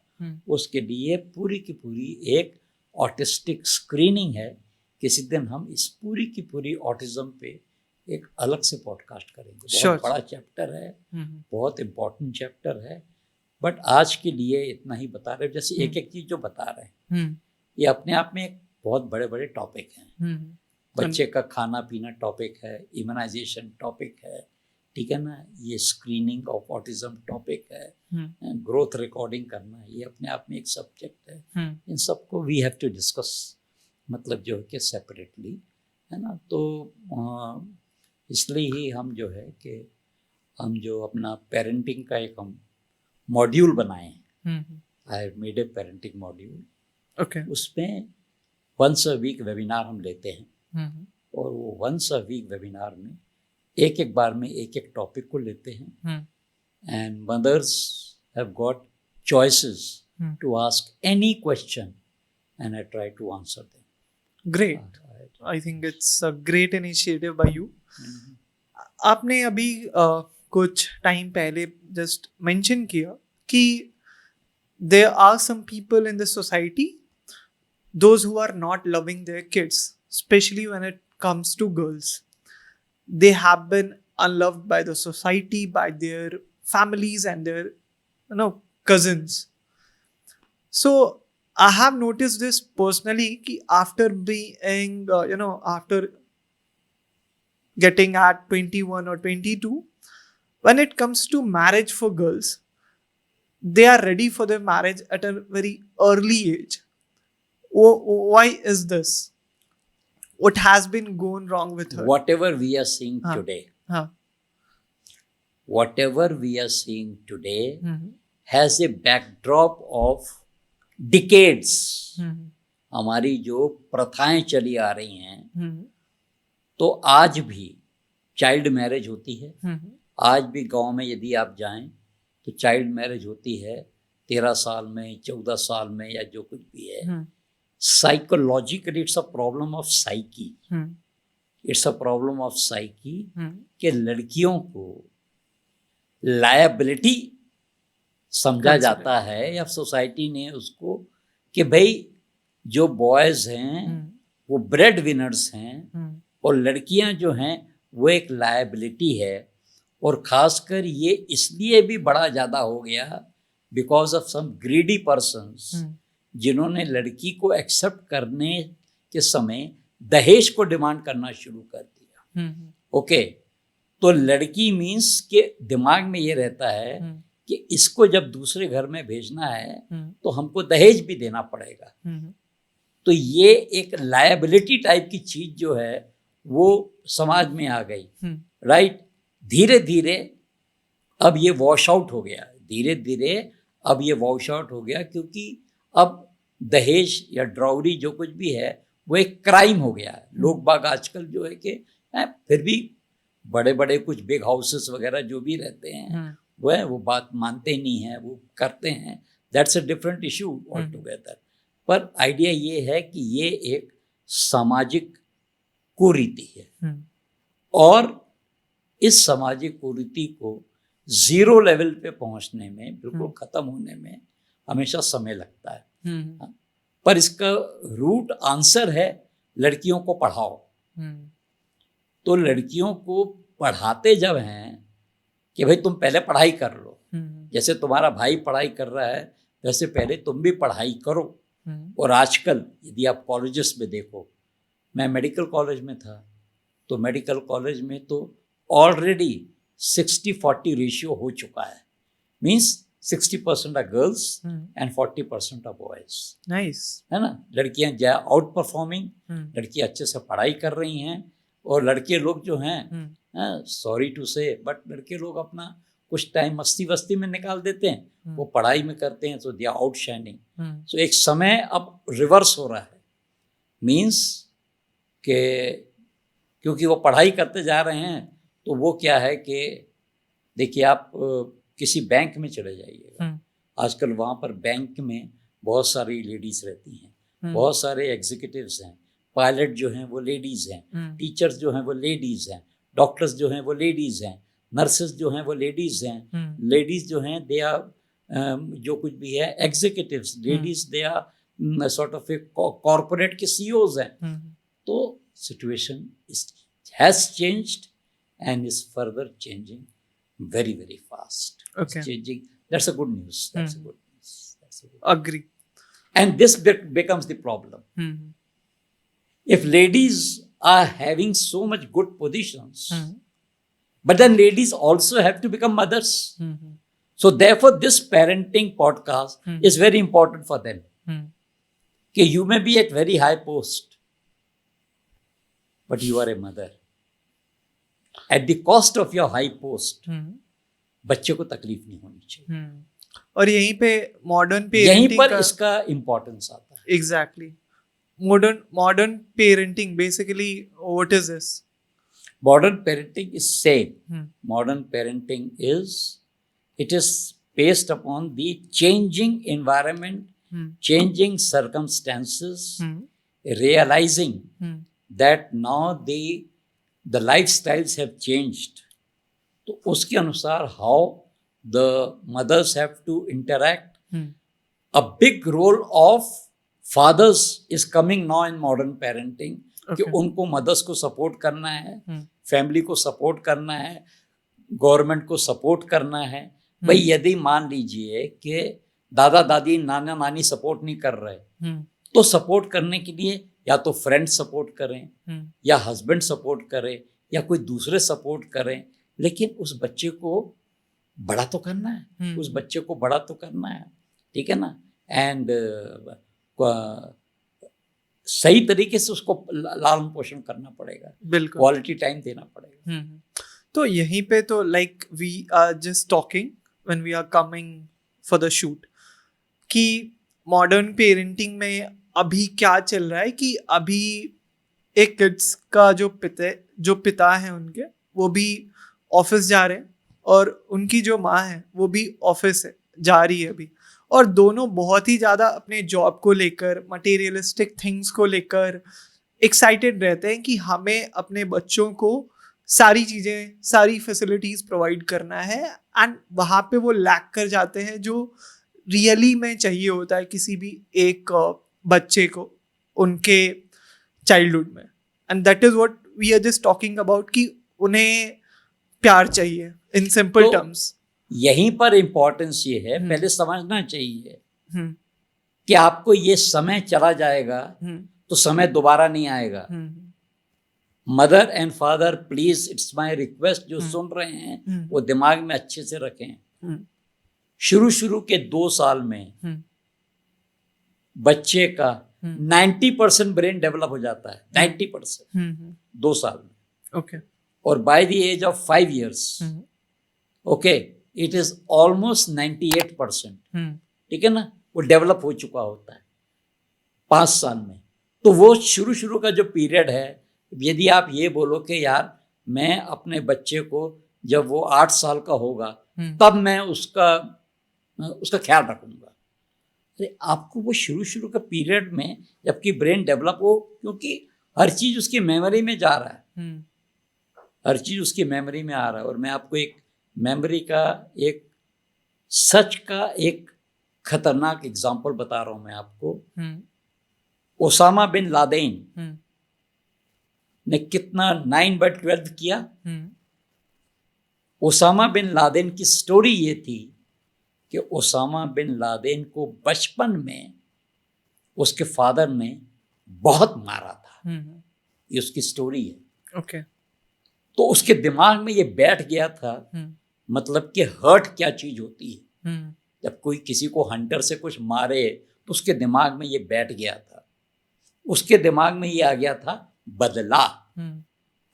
उसके लिए पूरी की पूरी एक ऑटिस्टिक स्क्रीनिंग है। किसी दिन हम इस पूरी की पूरी ऑटिज्म पे एक अलग से पॉडकास्ट करेंगे। बहुत बड़ा चैप्टर है, बहुत इम्पोर्टेंट चैप्टर है, बट आज के लिए इतना ही बता रहे हैं। जैसे एक एक चीज जो बता रहे हैं ये अपने आप में एक बहुत बड़े बड़े टॉपिक हैं। बच्चे का खाना पीना टॉपिक है, इम्यूनाइजेशन टॉपिक है, ठीक है ना, ये स्क्रीनिंग ऑफ ऑटिज्म टॉपिक है, ग्रोथ रिकॉर्डिंग करना ये अपने आप में एक सब्जेक्ट है। इन सबको वी हैव टू डिस्कस, मतलब जो है कि सेपरेटली, है ना। तो इसलिए ही हम जो है कि हम जो अपना पेरेंटिंग का एक हम मॉड्यूल बनाए हैं, I have made a parenting module. उसमें वंस अ वीक वेबिनार हम लेते हैं, और वो वंस अ वीक वेबिनार में एक एक बार में एक एक टॉपिक को लेते हैं, and mothers have got choices to ask any question and I try to answer them. Great, I think it's a great initiative by you. आपने अभी कुछ टाइम पहले जस्ट मेंशन किया कि there are some people in the society those who are not loving their kids, especially when it comes to girls. They have been unloved by the society, by their families and their cousins. So I have noticed this personally कि after being after getting at 21 or 22, when it comes to marriage for girls, they are ready for their marriage at a very early age. Why is this? What has been going wrong with her? Whatever we are seeing today, whatever we are seeing today has a backdrop of decades. हमारी जो प्रथाएं चली आ रही हैं, तो आज भी चाइल्ड मैरिज होती है। आज भी गांव में यदि आप जाएं तो चाइल्ड मैरिज होती है 13 साल में, 14 साल में, या जो कुछ भी है। Psychologically it's a problem of psyche, it's a problem of psyche कि लड़कियों को लायबिलिटी समझा जाता है, या सोसाइटी ने उसको कि भाई जो बॉयज हैं वो ब्रेड विनर्स हैं, और लड़कियां जो हैं वो एक लायबिलिटी है। और खासकर ये इसलिए भी बड़ा ज़्यादा हो गया because of some greedy persons, जिन्होंने लड़की को एक्सेप्ट करने के समय दहेज को डिमांड करना शुरू कर दिया। ओके, तो लड़की मीन्स के दिमाग में ये रहता है कि इसको जब दूसरे घर में भेजना है तो हमको दहेज भी देना पड़ेगा। तो ये एक लायबिलिटी टाइप की चीज जो है वो समाज में आ गई, राइट। धीरे धीरे अब ये वॉश आउट हो गया, धीरे धीरे अब ये वॉश आउट हो गया, क्योंकि अब दहेज या ड्राउरी जो कुछ भी है वो एक क्राइम हो गया है। लोग बाग आजकल जो है कि फिर भी बड़े बड़े कुछ बिग हाउसेस वगैरह जो भी रहते हैं वो बात मानते ही नहीं हैं, वो करते हैं, that's a different issue all together. पर आइडिया ये है कि ये एक सामाजिक कुरीति है, और इस सामाजिक कुरीति को जीरो लेवल पे पहुंचने में, बिल्कुल खत्म होने में हमेशा समय लगता है। पर इसका रूट आंसर है लड़कियों को पढ़ाओ। तो लड़कियों को पढ़ाते जब हैं कि भाई तुम पहले पढ़ाई कर लो, जैसे तुम्हारा भाई पढ़ाई कर रहा है वैसे पहले तुम भी पढ़ाई करो। और आजकल यदि आप कॉलेजेस में देखो, मैं मेडिकल कॉलेज में था, तो मेडिकल कॉलेज में तो ऑलरेडी 60-40 रेशियो हो चुका है, means 60% are girls and 40% are boys. Nice. है ना, लड़कियां आउट परफॉर्मिंग, लड़कियां अच्छे से पढ़ाई कर रही हैं, और लड़के लोग जो हैं, सॉरी टू से, बट लड़के लोग अपना कुछ टाइम मस्ती वस्ती में निकाल देते हैं, वो पढ़ाई में करते हैं, तो दे आर आउट शाइनिंग। सो एक समय अब रिवर्स हो रहा है, मीन्स के क्योंकि वो पढ़ाई करते जा रहे हैं, तो वो क्या है कि देखिए आप किसी बैंक में चले जाइएगा, आजकल वहाँ पर बैंक में बहुत सारी लेडीज रहती हैं, बहुत सारे एग्जीक्यूटिव्स हैं, पायलट जो हैं वो लेडीज हैं, टीचर्स जो हैं वो लेडीज हैं, डॉक्टर्स जो हैं वो लेडीज हैं, नर्सेस जो हैं वो लेडीज हैं, लेडीज जो हैं दे आर जो कुछ भी है executives, ladies they are sort of a corporate के सीईओज हैं. तो situation has changed and is further changing very, very fast. Okay. It's changing. That's a good news. That's a good news. Agree. And this becomes the problem. If ladies are having so much good positions, but then ladies also have to become mothers. So therefore, this parenting podcast is very important for them. कि you may be at very high post, but you are a mother. At the cost of your high post, बच्चे को तकलीफ नहीं होनी चाहिए. और यहीं पे मॉडर्न यहीं पेरेंटिंग पर इसका इम्पोर्टेंस आता है. Exactly. Modern parenting basically what is this? Modern parenting is same. Modern parenting it is based upon the changing environment, changing circumstances, realizing that now the lifestyles have changed. तो उसके अनुसार how the mothers have to interact. A big role of fathers is coming now in modern parenting. कि उनको मदर्स को सपोर्ट करना है, फैमिली को सपोर्ट करना है, गवर्नमेंट को सपोर्ट करना है. भाई यदि मान लीजिए कि दादा दादी नाना नानी सपोर्ट नहीं कर रहे, तो सपोर्ट करने के लिए या तो फ्रेंड सपोर्ट करें, या हस्बैंड सपोर्ट करें, या कोई दूसरे सपोर्ट करें, लेकिन उस बच्चे को बड़ा तो करना है, उस बच्चे को बड़ा तो करना है. ठीक है ना. एंड सही तरीके से उसको लालन पोषण करना पड़ेगा, बिल्कुल क्वालिटी टाइम देना पड़ेगा. तो यहीं पे तो like we are just talking when we are coming for the shoot कि मॉडर्न पेरेंटिंग में अभी क्या चल रहा है कि अभी एक किड्स का जो पिता है उनके, वो भी ऑफिस जा रहे हैं और उनकी जो माँ है वो भी ऑफिस है जा रही है अभी, और दोनों बहुत ही ज़्यादा अपने जॉब को लेकर, मटेरियलिस्टिक थिंग्स को लेकर एक्साइटेड रहते हैं कि हमें अपने बच्चों को सारी चीज़ें, सारी फैसिलिटीज़ प्रोवाइड करना है. एंड वहाँ पे वो लैक कर जाते हैं जो रियली में चाहिए होता है किसी भी एक बच्चे को उनके चाइल्डहुड में. And that is what we are just talking about कि उन्हें प्यार चाहिए इन सिंपल टर्म्स. यहीं पर इम्पोर्टेंस ये है, पहले समझना चाहिए कि आपको ये समय चला जाएगा तो समय दोबारा नहीं आएगा. Mother and father please, it's my request, जो सुन रहे हैं वो दिमाग में अच्छे से रखें. शुरू के 2 साल में बच्चे का 90% ब्रेन डेवलप हो जाता है, 90% 2 साल में. ओके. और by the age of 5 years, okay, it is almost 98%. ठीक है ना. वो डेवलप हो चुका होता है 5 साल में. तो वो शुरू का जो पीरियड है, यदि आप ये बोलो कि यार मैं अपने बच्चे को जब वो 8 साल का होगा तब मैं उसका ख्याल रखूंगा, तो आपको वो शुरू का पीरियड में जबकि ब्रेन डेवलप हो, क्योंकि हर चीज़ उसकी मेमोरी में जा रहा है, हर चीज़ उसकी मेमोरी में आ रहा है. और मैं आपको एक मेमोरी का, एक सच का एक खतरनाक एग्जाम्पल बता रहा हूँ मैं आपको. ओसामा बिन लादेन ने कितना 9/12 किया. ओसामा बिन लादेन की स्टोरी ये थी कि ओसामा बिन लादेन को बचपन में उसके फादर ने बहुत मारा था. ये उसकी स्टोरी है. ओके. तो उसके दिमाग में ये बैठ गया था, मतलब कि हर्ट क्या चीज होती है. जब कोई किसी को हंटर से कुछ मारे तो उसके दिमाग में ये बैठ गया था. उसके दिमाग में ये आ गया था बदला,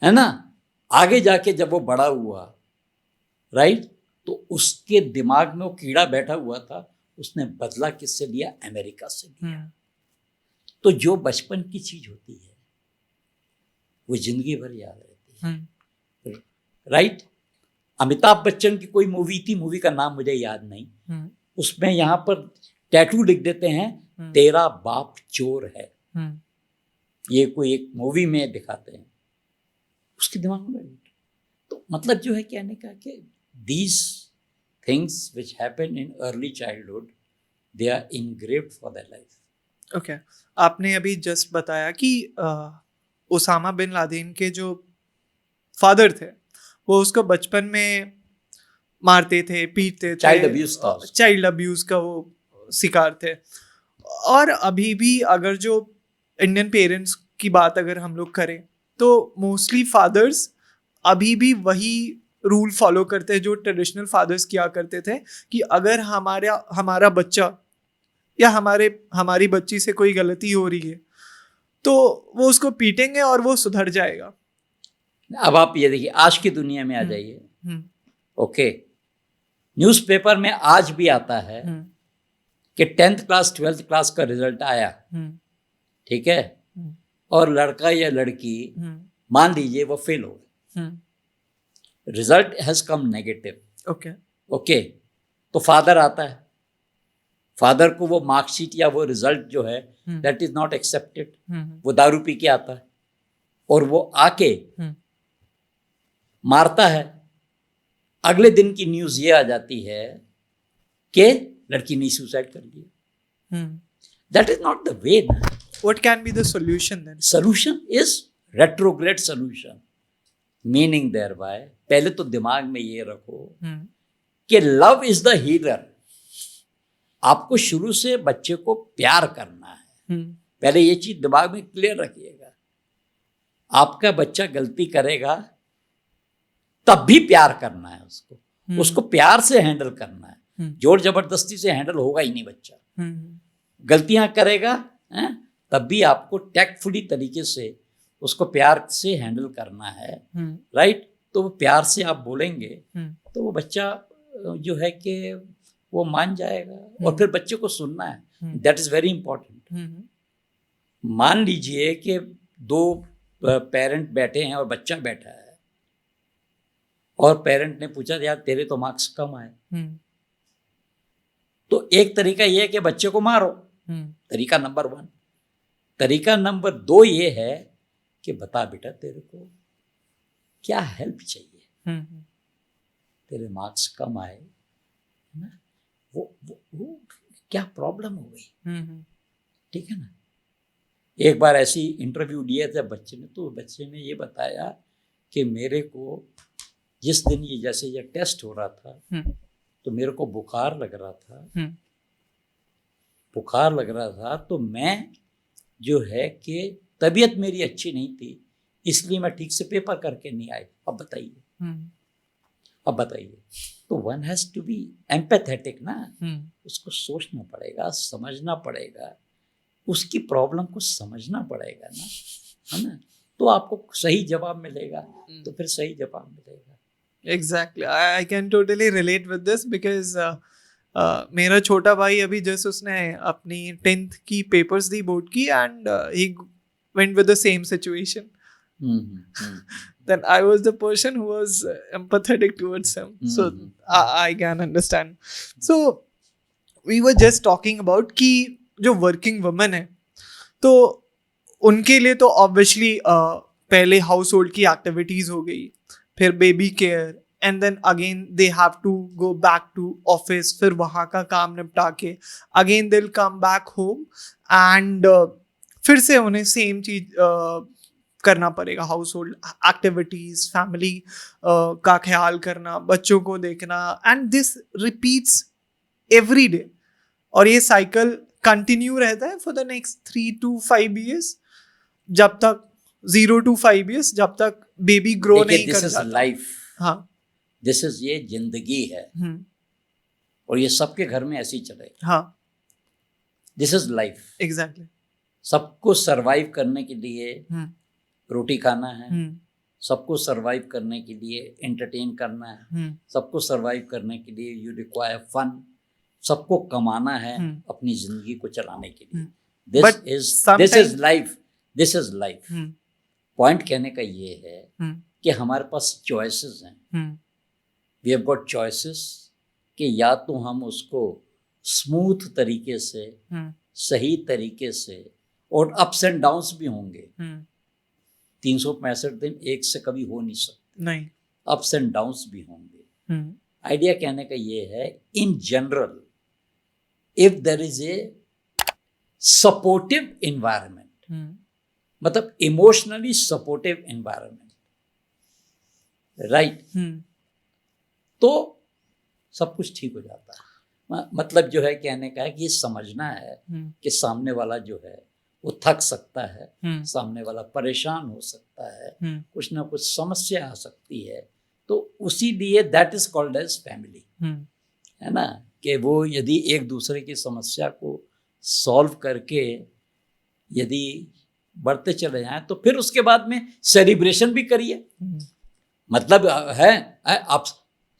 है ना. आगे जाके जब वो बड़ा हुआ, राइट, तो उसके दिमाग में वो कीड़ा बैठा हुआ था. उसने बदला किससे लिया? अमेरिका से लिया. तो जो बचपन की चीज होती है वो जिंदगी भर याद रहती है. राइट. अमिताभ बच्चन की कोई मूवी थी, मूवी का नाम मुझे याद नहीं, उसमें यहाँ पर टैटू लिख देते हैं, तेरा बाप चोर है. ये कोई एक मूवी में दिखाते हैं, उसके दिमाग में। तो मतलब जो है कहने का कि these things which happen in early childhood they are ingrained for their life. Okay, आपने अभी जस्ट बताया कि ओसामा बिन लादेन के जो फादर थे वो उसको बचपन में मारते थे, पीटते थे, चाइल्ड अब्यूज था उसका। चाइल्ड अब्यूज का वो शिकार थे। और अभी भी अगर जो इंडियन पेरेंट्स की बात अगर हम लोग करें तो मोस्टली फादर्स अभी भी वही रूल फॉलो करते हैं जो ट्रेडिशनल फादर्स किया करते थे कि अगर हमारा बच्चा या हमारी बच्ची से कोई गलती हो रही है तो वो उसको पीटेंगे और वो सुधर जाएगा। अब आप ये देखिए, आज की दुनिया में आ जाइए। ओके, न्यूज़पेपर में आज भी आता है कि 10th क्लास 12th क्लास का रिजल्ट आया, ठीक है, और लड़का या लड़की मान लीजिए वो फेल हो गए, result has come negative. Okay, तो फादर आता है, फादर को वो मार्कशीट या वो रिजल्ट जो है दैट इज नॉट एक्सेप्टेड, वो दारू पी के आता है और वो आके मारता है। अगले दिन की न्यूज ये आ जाती है कि लड़की ने सुसाइड कर लिया। That is not the way. What can be the solution then? Solution is retrograde solution, meaning thereby, पहले तो दिमाग में ये रखो कि लव इज द हीलर। आपको शुरू से बच्चे को प्यार करना है, पहले ये चीज दिमाग में क्लियर रखिएगा। आपका बच्चा गलती करेगा तब भी प्यार करना है उसको, उसको प्यार से हैंडल करना है, जोर जबरदस्ती से हैंडल होगा ही नहीं बच्चा। गलतियां करेगा तब भी आपको टैक्टफुली तरीके से उसको प्यार से हैंडल करना है, राइट। तो वो प्यार से आप बोलेंगे तो वो बच्चा जो है कि वो मान जाएगा। और फिर बच्चे को सुनना है, दैट इज वेरी इंपॉर्टेंट। मान लीजिए कि दो पेरेंट बैठे हैं और बच्चा बैठा है और पेरेंट ने पूछा यार तेरे तो मार्क्स कम आए, तो एक तरीका ये है कि बच्चे को मारो, तरीका नंबर 1। तरीका नंबर 2 ये है कि बता बेटा तेरे को क्या हेल्प चाहिए, तेरे मार्क्स कम आए ना, वो क्या प्रॉब्लम हो गई, ठीक है ना। एक बार ऐसी इंटरव्यू लिया था बच्चे ने, तो बच्चे ने ये बताया कि मेरे को जिस दिन ये जैसे ये टेस्ट हो रहा था तो मेरे को बुखार लग रहा था, तो मैं जो है कि तबीयत मेरी अच्छी नहीं थी, इसलिए मैं ठीक से पेपर करके नहीं आई। अब बताइए, तो one has to be empathetic ना, उसको सोचना पड़ेगा, समझना पड़ेगा, उसकी प्रॉब्लम को समझना पड़ेगा ना, है ना, तो आपको सही जवाब मिलेगा, तो फिर सही जवाब मिलेगा। Exactly, I can totally relate with this because मेरा छोटा भाई अभी जस्ट उसने अपनी 10th की पेपर्स दी बोर्ड की and he went with the same situation. Then I was the person who was empathetic towards him, so I can understand. So we were just talking about कि जो वर्किंग वुमेन है तो उनके लिए तो ऑब्वियसली पहले हाउस होल्ड की एक्टिविटीज हो गई, फिर baby care, and then again they have to go back to office, फिर वहाँ का काम निपटा के again they will come back home and फिर से उन्हें सेम चीज करना पड़ेगा, हाउस होल्ड एक्टिविटीज, फैमिली का ख्याल करना, बच्चों को देखना, and this repeats every day. और ये साइकिल कंटिन्यू रहता है for the next 3 to 5 years, जब तक 0 to 5 years, जब तक बेबी ग्रो नहीं कर जाता। लाइफ, हाँ, दिस इज, ये जिंदगी है और ये सबके घर में ऐसी चलेगा। हाँ, दिस इज लाइफ, एग्जैक्टली। सबको सरवाइव करने के लिए रोटी खाना है, सबको सरवाइव करने के लिए एंटरटेन करना है, सबको सरवाइव करने के लिए यू रिक्वायर फन, सबको कमाना है अपनी जिंदगी को चलाने के लिए। This is life. पॉइंट कहने का ये है कि हमारे पास चॉइसेस हैं, वी हैव गॉट चॉइसेस कि या तो हम उसको स्मूथ तरीके से, सही तरीके से और अप्स एंड डाउन्स भी होंगे। 365 दिन एक से कभी हो नहीं सकते, नहीं, अप्स एंड डाउन्स भी होंगे। आइडिया कहने का ये है, in general if there is a supportive environment, मतलब इमोशनली सपोर्टिव एनवायरनमेंट, राइट, तो सब कुछ ठीक हो जाता है। मतलब जो है कहने का है कि ये समझना है कि सामने वाला जो है वो थक सकता है, सामने वाला परेशान हो सकता है, कुछ ना कुछ समस्या आ सकती है, तो उसी लिए that is called as family, है ना, कि वो यदि एक दूसरे की समस्या को सॉल्व करके यदि बढ़ते चले जाएं तो फिर उसके बाद में सेलिब्रेशन भी करिए। मतलब है आप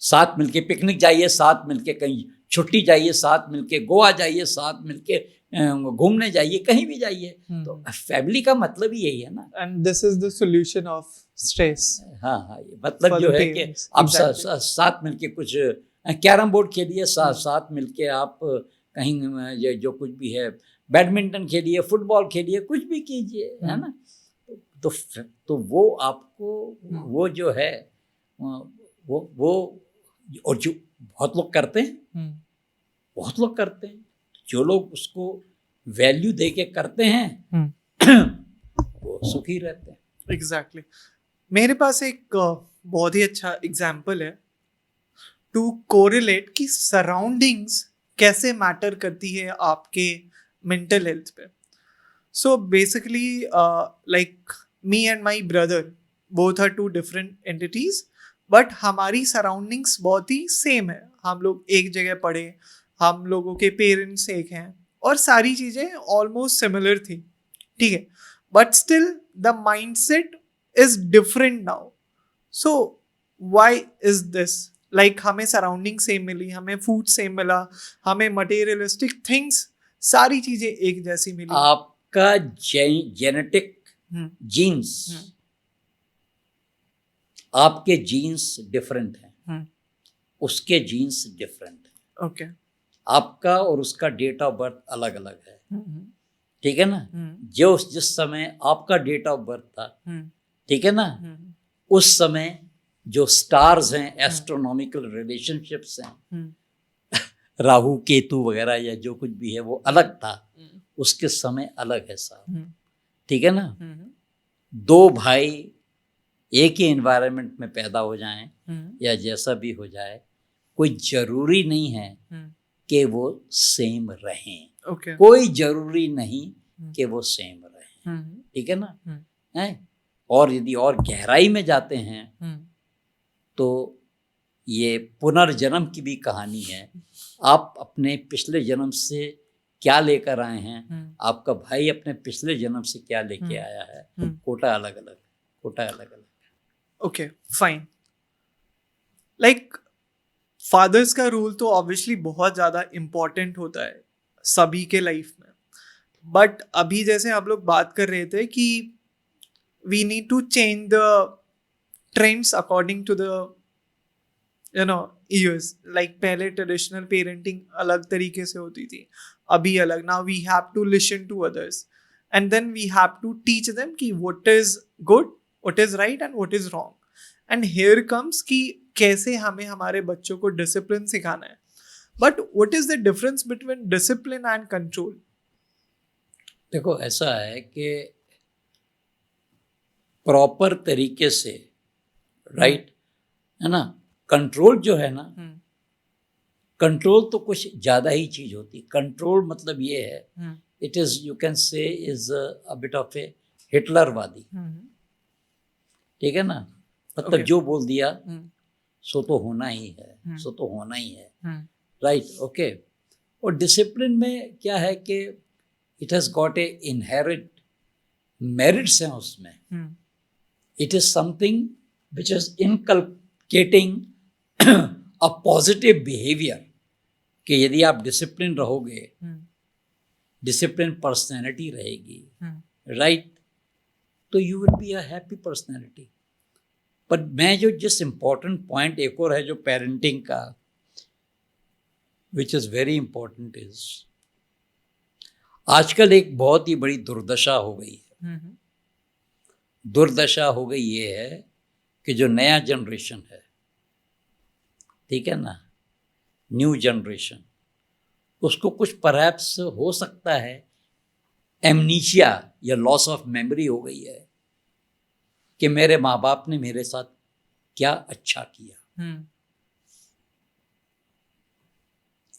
साथ मिलके पिकनिक जाइए, साथ मिलके कहीं छुट्टी जाइए, साथ मिलके गोवा जाइए, साथ मिलके घूमने जाइए, कहीं भी जाइए, तो फैमिली का मतलब ही यही है ना। And this is the solution of stress. हाँ हाँ, ये मतलब जो है कि आप साथ मिलके कुछ कैरम बोर्ड खेलिए, साथ मिलके आप कहीं जो कुछ भी है, बैडमिंटन खेलिए, फुटबॉल खेलिए, कुछ भी कीजिए, है ना। तो वो आपको वो जो है वो और जो बहुत लोग करते हैं, बहुत लोग करते हैं, जो लोग उसको वैल्यू दे के करते हैं वो सुखी रहते हैं। एग्जैक्टली। मेरे पास एक बहुत ही अच्छा एग्जाम्पल है टू कोरिलेट कि सराउंडिंग्स कैसे मैटर करती है आपके मेंटल हेल्थ पे। So basically like me and my brother both are two different entities, but हमारी सराउंडिंग्स बहुत ही सेम है। हम लोग एक जगह पढ़े, हम लोगों के पेरेंट्स एक हैं और सारी चीज़ें ऑलमोस्ट सिमिलर थी, ठीक है, but still the mindset is different now. So why is this? Like हमें सराउंडिंग सेम मिली, हमें फूड सेम मिला, हमें मटेरियलिस्टिक थिंग्स, सारी चीजें एक जैसी मिली। आपका जेनेटिक जीन्स, आपके जीन्स डिफरेंट हैं, उसके जीन्स डिफरेंट है। ओके। आपका और उसका डेट ऑफ बर्थ अलग अलग है, ठीक है ना। जो जिस समय आपका डेट ऑफ बर्थ था, ठीक है ना, उस समय जो स्टार्स हैं, एस्ट्रोनॉमिकल रिलेशनशिप्स हैं, राहु केतु वगैरह या जो कुछ भी है वो अलग था, उसके समय अलग है साहब, ठीक है ना। दो भाई एक ही एनवायरनमेंट में पैदा हो जाएं या जैसा भी हो जाए, कोई जरूरी नहीं है कि वो सेम रहें, कोई जरूरी नहीं कि वो सेम रहें, ठीक है ना। है, और यदि और गहराई में जाते हैं तो ये पुनर्जन्म की भी कहानी है। आप अपने पिछले जन्म से क्या लेकर आए हैं, आपका भाई अपने पिछले जन्म से क्या लेके आया है, कोटा अलग अलग, कोटा अलग अलग। Okay, fine. लाइक फादर्स का रोल तो ऑब्वियसली बहुत ज़्यादा इम्पॉर्टेंट होता है सभी के लाइफ में, बट अभी जैसे आप लोग बात कर रहे थे कि we need to change the trends according to the years. Like पहले ट्रेडिशनल पेरेंटिंग अलग तरीके से होती थी, अभी अलग। Now we have to listen to others and then we have to teach them कि what is good, what is right and what is wrong. And here comes कि कैसे हमें हमारे बच्चों को डिसिप्लिन सिखाना है। But what is the difference between discipline and control? देखो ऐसा है कि प्रॉपर तरीके से, राइट, है ना, कंट्रोल जो है ना, कंट्रोल तो कुछ ज्यादा ही चीज होती। कंट्रोल मतलब ये है, it is, you can say, is a bit of a हिटलरवादी, ठीक है ना। मतलब जो बोल दिया सो तो होना ही है, सो तो होना ही है, राइट, ओके। और डिसिप्लिन में क्या है कि it has got a inherent merits हैं उसमें। It is something which is inculcating a positive behaviour, कि यदि आप डिसिप्लिन रहोगे, डिसिप्लिन पर्सनैलिटी रहेगी, राइट, तो you will be a happy personality. पर मैं जो जिस इम्पोर्टेंट पॉइंट एक और है जो पेरेंटिंग का, विच इज़ वेरी इंपॉर्टेंट, इज आजकल एक बहुत ही बड़ी दुर्दशा हो गई है। दुर्दशा हो गई ये है कि जो नया जनरेशन है, ठीक है ना, न्यू जनरेशन, उसको कुछ परहैप्स हो सकता है एमनीशिया या लॉस ऑफ मेमोरी हो गई है कि मेरे माँ बाप ने मेरे साथ क्या अच्छा किया।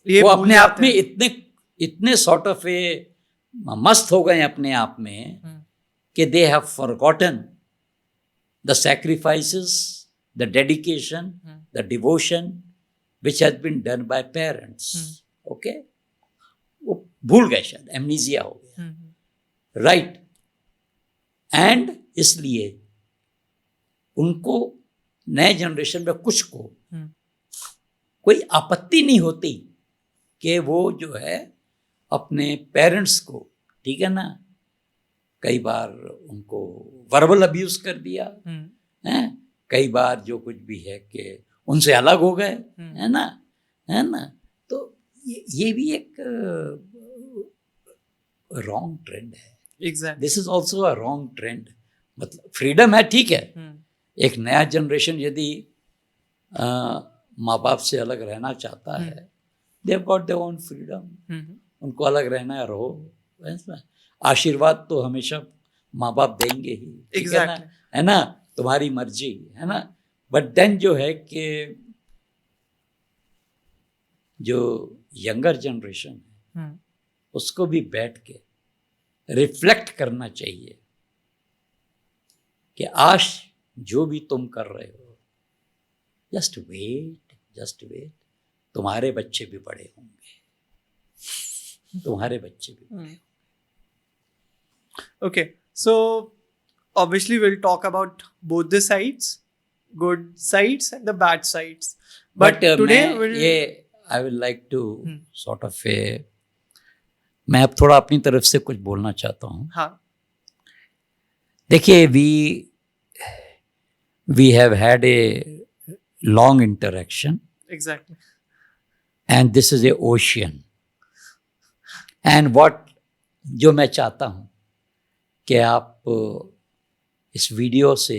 ये वो भूल अपने आप जाते में हैं। इतने सॉर्ट ऑफ ए मस्त हो गए अपने आप में कि they have forgotten the sacrifices, the dedication, the devotion which has been done by parents. Okay, वो भूल गए, शायद एमनीजिया हो गया, राइट। एंड इसलिए उनको नए जनरेशन में कुछ को कोई आपत्ति नहीं होती कि वो जो है अपने पेरेंट्स को, ठीक है ना, कई बार उनको वर्बल अब्यूज कर दिया है, कई बार जो कुछ भी है कि उनसे अलग हो गए, है ना। तो ये भी एक रॉन्ग ट्रेंड है। Exactly. This is also a wrong trend. मतलब फ्रीडम है, ठीक है, एक नया जनरेशन यदि माँ बाप से अलग रहना चाहता है, they have got their own freedom, उनको अलग रहना है, रहो। आशीर्वाद तो हमेशा माँ बाप देंगे ही, ठीक है ना, तुम्हारी मर्जी, है ना। बट देन जो है कि जो यंगर जनरेशन है उसको भी बैठ के रिफ्लेक्ट करना चाहिए कि आज जो भी तुम कर रहे हो, जस्ट वेट, तुम्हारे बच्चे भी बड़े होंगे, तुम्हारे बच्चे भी बड़े होंगे। Okay, so obviously we'll talk about both the sides, good sides and the bad sides. But today I will like to sort of मैं अब थोड़ा अपनी तरफ से कुछ बोलना चाहता हूँ। हाँ। देखिए, we have had a long interaction. Exactly. And this is a ocean. And जो मैं चाहता हूँ कि आप इस वीडियो से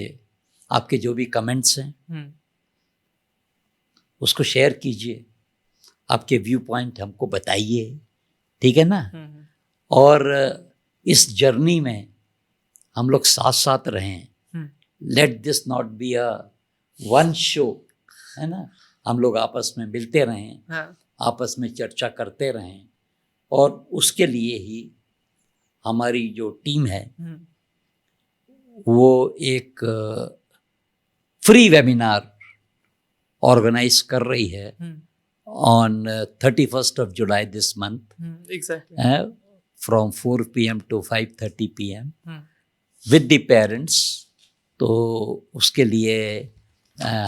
आपके जो भी कमेंट्स हैं उसको शेयर कीजिए, आपके व्यू पॉइंट हमको बताइए, ठीक है ना। और इस जर्नी में हम लोग साथ साथ रहें। Let this not be a one show, है ना। हम लोग आपस में मिलते रहें, आपस में चर्चा करते रहें, और उसके लिए ही हमारी जो टीम है वो एक फ्री वेबिनार ऑर्गेनाइज कर रही है on 31st of July this month. Exactly. From 4 p.m. to 5:30 p.m. with the parents. तो उसके लिए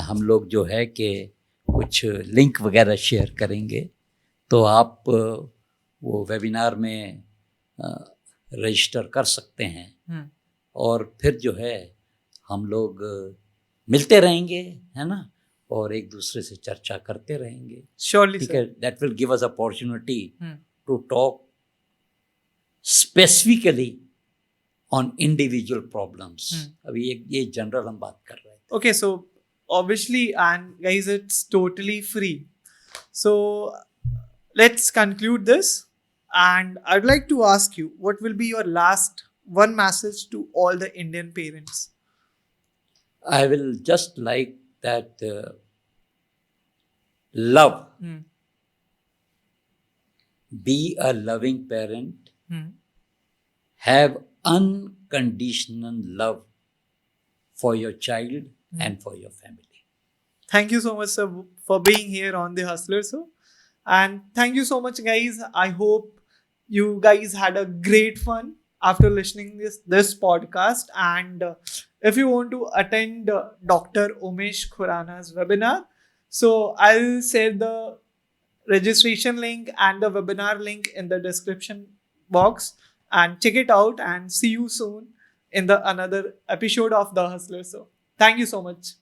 हम लोग जो है कि कुछ लिंक वगैरह शेयर करेंगे, तो आप वो वेबिनार में रजिस्टर कर सकते हैं, और फिर जो है हम लोग मिलते रहेंगे, है ना, और एक दूसरे से चर्चा करते रहेंगे। Surely, ठीक है, that will give us opportunity to talk specifically on individual problems. अभी ये जनरल हम बात कर रहे थे। Okay, so obviously, and guys, it's totally free. So let's conclude this, and I'd like to ask you, what will be your last one message to all the Indian parents? I will just like that love. Be a loving parent. Have unconditional love for your child and for your family. Thank you so much, sir, for being here on the Hustler Show. And thank you so much, guys. I hope you guys had a great fun after listening this podcast. And if you want to attend Dr. Umesh Khurana's webinar, so I'll share the registration link and the webinar link in the description box, and check it out, and see you soon in the another episode of the Hustler Show. Thank you so much.